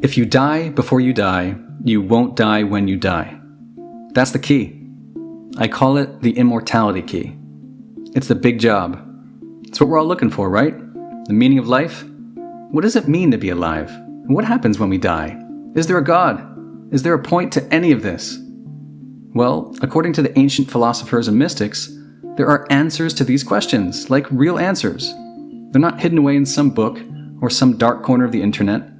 If you die before you die, you won't die when you die. That's the key. I call it the Immortality Key. It's the big job. It's what we're all looking for, right? The meaning of life? What does it mean to be alive? And what happens when we die? Is there a God? Is there a point to any of this? Well, according to the ancient philosophers and mystics, there are answers to these questions, like real answers. They're not hidden away in some book or some dark corner of the internet.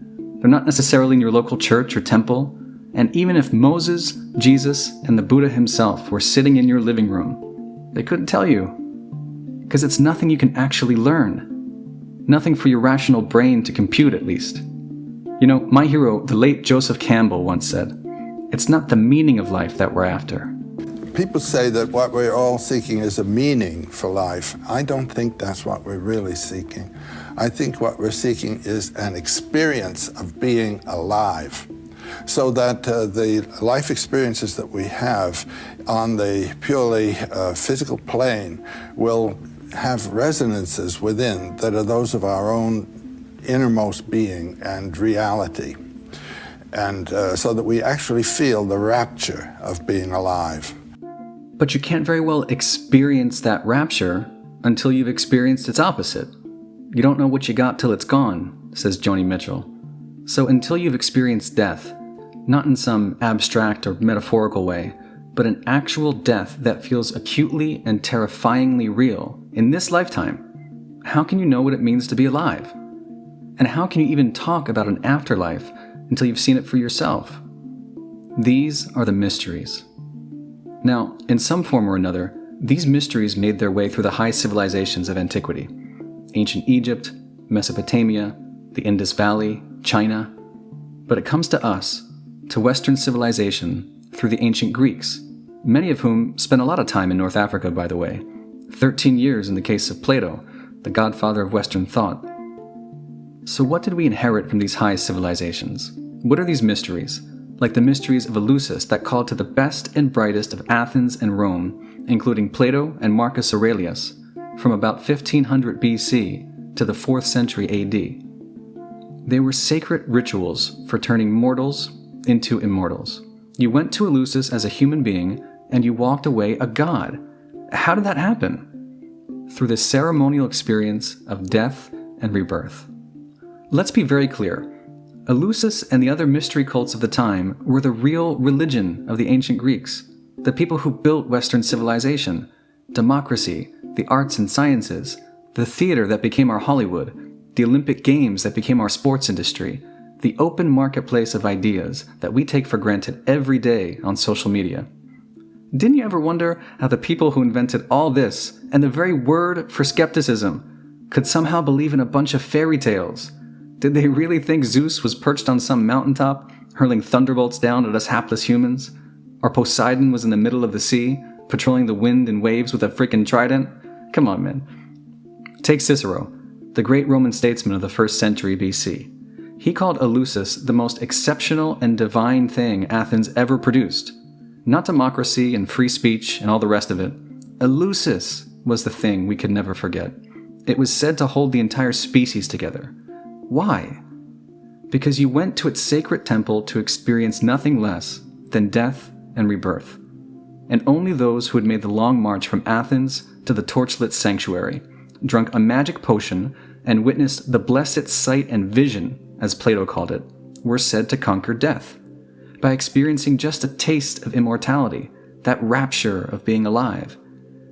They're not necessarily in your local church or temple. And even if Moses, Jesus, and the Buddha himself were sitting in your living room, they couldn't tell you. Because it's nothing you can actually learn. Nothing for your rational brain to compute, at least. You know, my hero, the late Joseph Campbell, once said, "It's not the meaning of life that we're after." People say that what we're all seeking is a meaning for life. I don't think that's what we're really seeking. I think what we're seeking is an experience of being alive, so that the life experiences that we have on the purely physical plane will have resonances within that are those of our own innermost being and reality, and so that we actually feel the rapture of being alive. But you can't very well experience that rapture until you've experienced its opposite. You don't know what you got till it's gone, says Joni Mitchell. So until you've experienced death, not in some abstract or metaphorical way, but an actual death that feels acutely and terrifyingly real in this lifetime, how can you know what it means to be alive? And how can you even talk about an afterlife until you've seen it for yourself? These are the mysteries. Now, in some form or another, these mysteries made their way through the high civilizations of antiquity. Ancient Egypt, Mesopotamia, the Indus Valley, China. But it comes to us, to Western civilization, through the ancient Greeks, many of whom spent a lot of time in North Africa, by the way. 13 years in the case of Plato, the godfather of Western thought. So what did we inherit from these high civilizations? What are these mysteries? Like the mysteries of Eleusis that called to the best and brightest of Athens and Rome, including Plato and Marcus Aurelius, from about 1500 BC to the 4th century AD. They were sacred rituals for turning mortals into immortals. You went to Eleusis as a human being, and you walked away a god. How did that happen? Through the ceremonial experience of death and rebirth. Let's be very clear. Eleusis and the other mystery cults of the time were the real religion of the ancient Greeks, the people who built Western civilization, democracy, the arts and sciences, the theater that became our Hollywood, the Olympic Games that became our sports industry, the open marketplace of ideas that we take for granted every day on social media. Didn't you ever wonder how the people who invented all this, and the very word for skepticism, could somehow believe in a bunch of fairy tales? Did they really think Zeus was perched on some mountaintop, hurling thunderbolts down at us hapless humans? Or Poseidon was in the middle of the sea, patrolling the wind and waves with a freaking trident? Come on, man. Take Cicero, the great Roman statesman of the 1st century BC. He called Eleusis the most exceptional and divine thing Athens ever produced. Not democracy and free speech and all the rest of it. Eleusis was the thing we could never forget. It was said to hold the entire species together. Why? Because you went to its sacred temple to experience nothing less than death and rebirth. And only those who had made the long march from Athens to the torchlit sanctuary, drunk a magic potion, and witnessed the blessed sight and vision, as Plato called it, were said to conquer death, by experiencing just a taste of immortality, that rapture of being alive.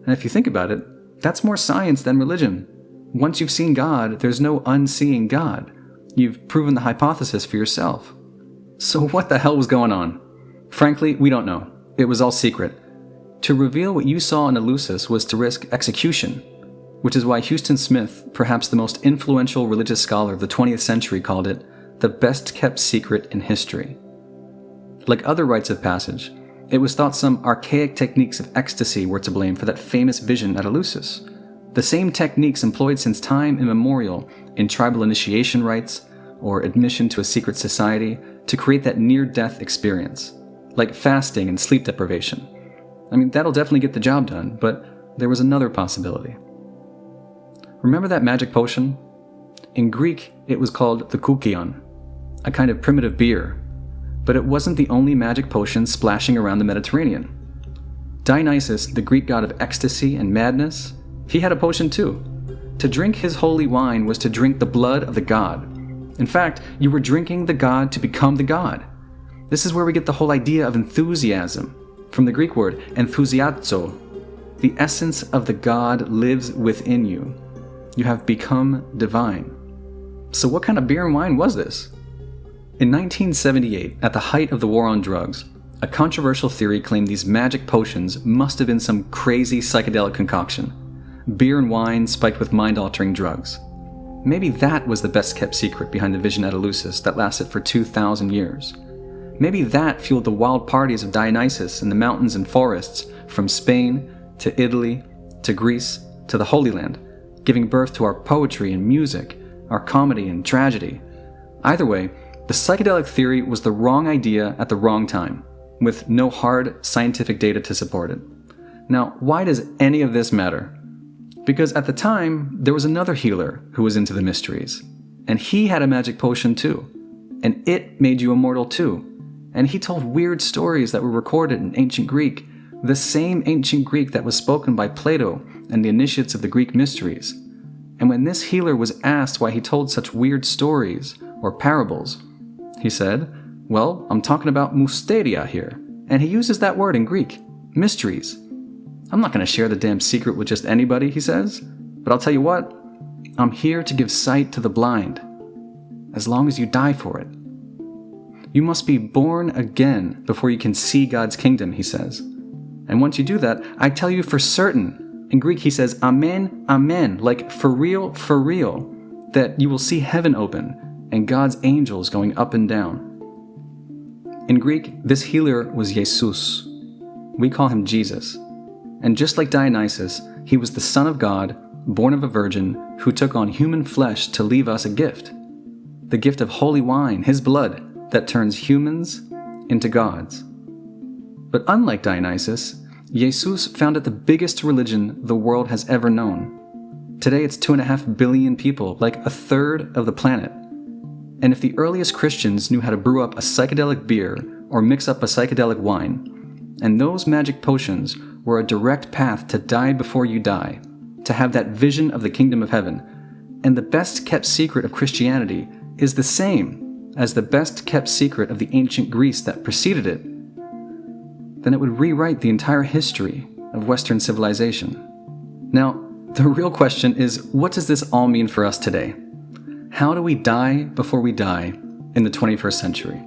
And if you think about it, that's more science than religion. Once you've seen God, there's no unseeing God. You've proven the hypothesis for yourself. So what the hell was going on? Frankly, we don't know. It was all secret. To reveal what you saw in Eleusis was to risk execution, which is why Houston Smith, perhaps the most influential religious scholar of the 20th century, called it the best-kept secret in history. Like other rites of passage, it was thought some archaic techniques of ecstasy were to blame for that famous vision at Eleusis. The same techniques employed since time immemorial in tribal initiation rites or admission to a secret society to create that near-death experience, like fasting and sleep deprivation. I mean, that'll definitely get the job done, but there was another possibility. Remember that magic potion? In Greek, it was called the koukion. a kind of primitive beer, but it wasn't the only magic potion splashing around the Mediterranean. Dionysus, the Greek god of ecstasy and madness, he had a potion too. To drink his holy wine was to drink the blood of the god. In fact, you were drinking the god to become the god. This is where we get the whole idea of enthusiasm, from the Greek word enthusiazo. The essence of the god lives within you. You have become divine. So what kind of beer and wine was this? In 1978, at the height of the war on drugs, a controversial theory claimed these magic potions must have been some crazy psychedelic concoction. Beer and wine spiked with mind-altering drugs. Maybe that was the best-kept secret behind the vision at Eleusis that lasted for 2,000 years. Maybe that fueled the wild parties of Dionysus in the mountains and forests from Spain to Italy to Greece to the Holy Land, giving birth to our poetry and music, our comedy and tragedy. Either way, the psychedelic theory was the wrong idea at the wrong time, with no hard scientific data to support it. Now, why does any of this matter? Because at the time, there was another healer who was into the mysteries, and he had a magic potion too, and it made you immortal too, and he told weird stories that were recorded in ancient Greek, the same ancient Greek that was spoken by Plato and the initiates of the Greek mysteries. And when this healer was asked why he told such weird stories or parables, he said, well, I'm talking about mysteria here, and he uses that word in Greek, mysteries. I'm not going to share the damn secret with just anybody, he says, but I'll tell you what, I'm here to give sight to the blind, as long as you die for it. You must be born again before you can see God's kingdom, he says. And once you do that, I tell you for certain, in Greek he says, amen, amen, like for real, that you will see heaven open and God's angels going up and down. In Greek, this healer was Jesus. We call him Jesus. And just like Dionysus, he was the Son of God, born of a virgin, who took on human flesh to leave us a gift. The gift of holy wine, his blood, that turns humans into gods. But unlike Dionysus, Jesus founded the biggest religion the world has ever known. Today it's 2.5 billion people, like a third of the planet. And if the earliest Christians knew how to brew up a psychedelic beer or mix up a psychedelic wine, and those magic potions were a direct path to die before you die, to have that vision of the kingdom of heaven, and the best-kept secret of Christianity is the same as the best-kept secret of the ancient Greece that preceded it, then it would rewrite the entire history of Western civilization. Now, the real question is, what does this all mean for us today? How do we die before we die in the 21st century?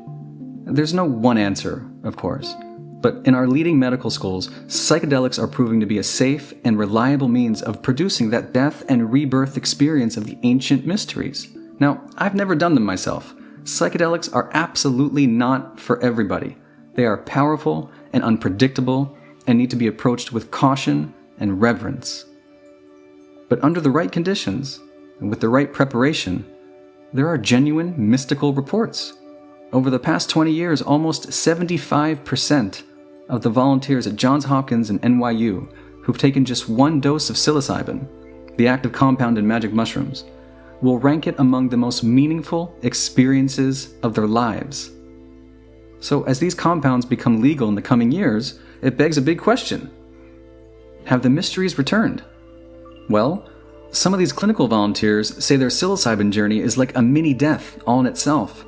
There's no one answer, of course. But in our leading medical schools, psychedelics are proving to be a safe and reliable means of producing that death and rebirth experience of the ancient mysteries. Now, I've never done them myself. Psychedelics are absolutely not for everybody. They are powerful and unpredictable and need to be approached with caution and reverence. But under the right conditions and with the right preparation, there are genuine mystical reports. Over the past 20 years, almost 75% of the volunteers at Johns Hopkins and NYU who've taken just one dose of psilocybin, the active compound in magic mushrooms, will rank it among the most meaningful experiences of their lives. So as these compounds become legal in the coming years, it begs a big question. Have the mysteries returned? Well, some of these clinical volunteers say their psilocybin journey is like a mini death all in itself,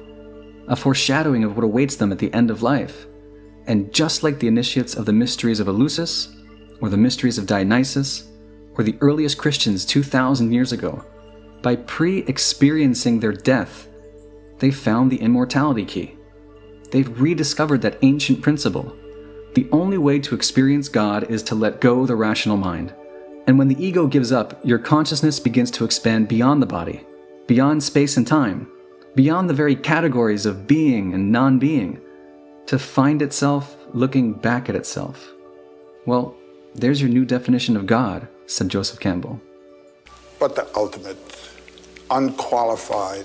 a foreshadowing of what awaits them at the end of life. And just like the initiates of the mysteries of Eleusis, or the mysteries of Dionysus, or the earliest Christians 2,000 years ago, by pre-experiencing their death, they found the Immortality Key. They've rediscovered that ancient principle. The only way to experience God is to let go the rational mind. And when the ego gives up, your consciousness begins to expand beyond the body, beyond space and time, beyond the very categories of being and non-being, to find itself looking back at itself. Well, there's your new definition of God, said Joseph Campbell. But the ultimate, unqualified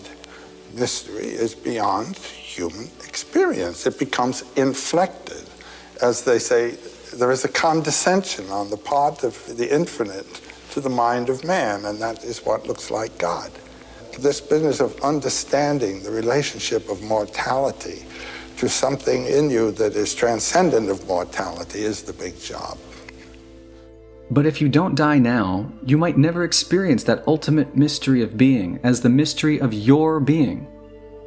mystery is beyond human experience. It becomes inflected. As they say, there is a condescension on the part of the infinite to the mind of man, and that is what looks like God. This business of understanding the relationship of mortality to something in you that is transcendent of mortality is the big job. But if you don't die now, you might never experience that ultimate mystery of being as the mystery of your being.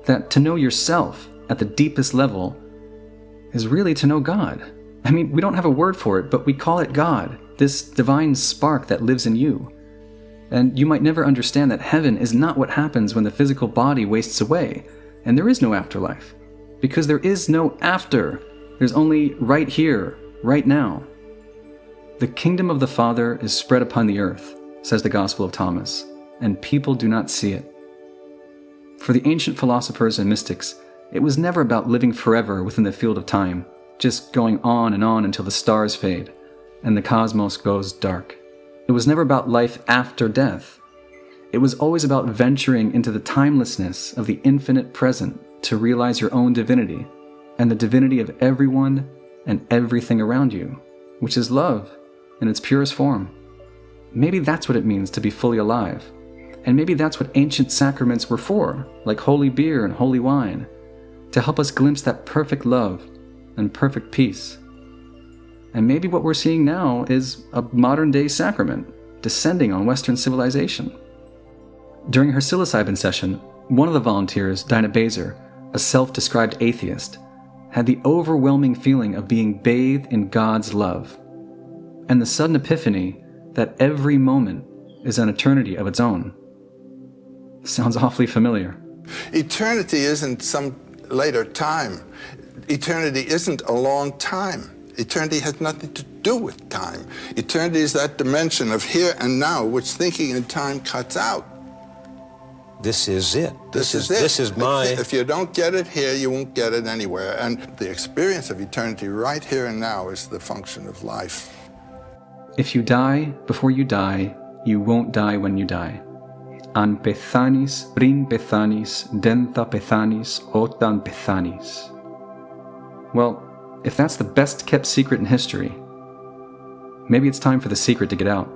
That to know yourself at the deepest level is really to know God. I mean, we don't have a word for it, but we call it God, this divine spark that lives in you. And you might never understand that heaven is not what happens when the physical body wastes away, and there is no afterlife. Because there is no after. There's only right here, right now. The kingdom of the Father is spread upon the earth, says the Gospel of Thomas, and people do not see it. For the ancient philosophers and mystics, it was never about living forever within the field of time, just going on until the stars fade and the cosmos goes dark. It was never about life after death. It was always about venturing into the timelessness of the infinite present to realize your own divinity and the divinity of everyone and everything around you, which is love in its purest form. Maybe that's what it means to be fully alive. And maybe that's what ancient sacraments were for, like holy beer and holy wine, to help us glimpse that perfect love and perfect peace. And maybe what we're seeing now is a modern-day sacrament descending on Western civilization. During her psilocybin session, one of the volunteers, Dinah Baser, a self-described atheist, had the overwhelming feeling of being bathed in God's love, and the sudden epiphany that every moment is an eternity of its own. Sounds awfully familiar. Eternity isn't some later time. Eternity isn't a long time. Eternity has nothing to do with time. Eternity is that dimension of here and now, which thinking in time cuts out. This is it. This is my... If you don't get it here, you won't get it anywhere. And the experience of eternity right here and now is the function of life. If you die before you die, you won't die when you die. Αν πεθάνεις πριν πεθάνεις, δεν θα πεθάνεις όταν πεθάνεις. Well, if that's the best kept secret in history, maybe it's time for the secret to get out.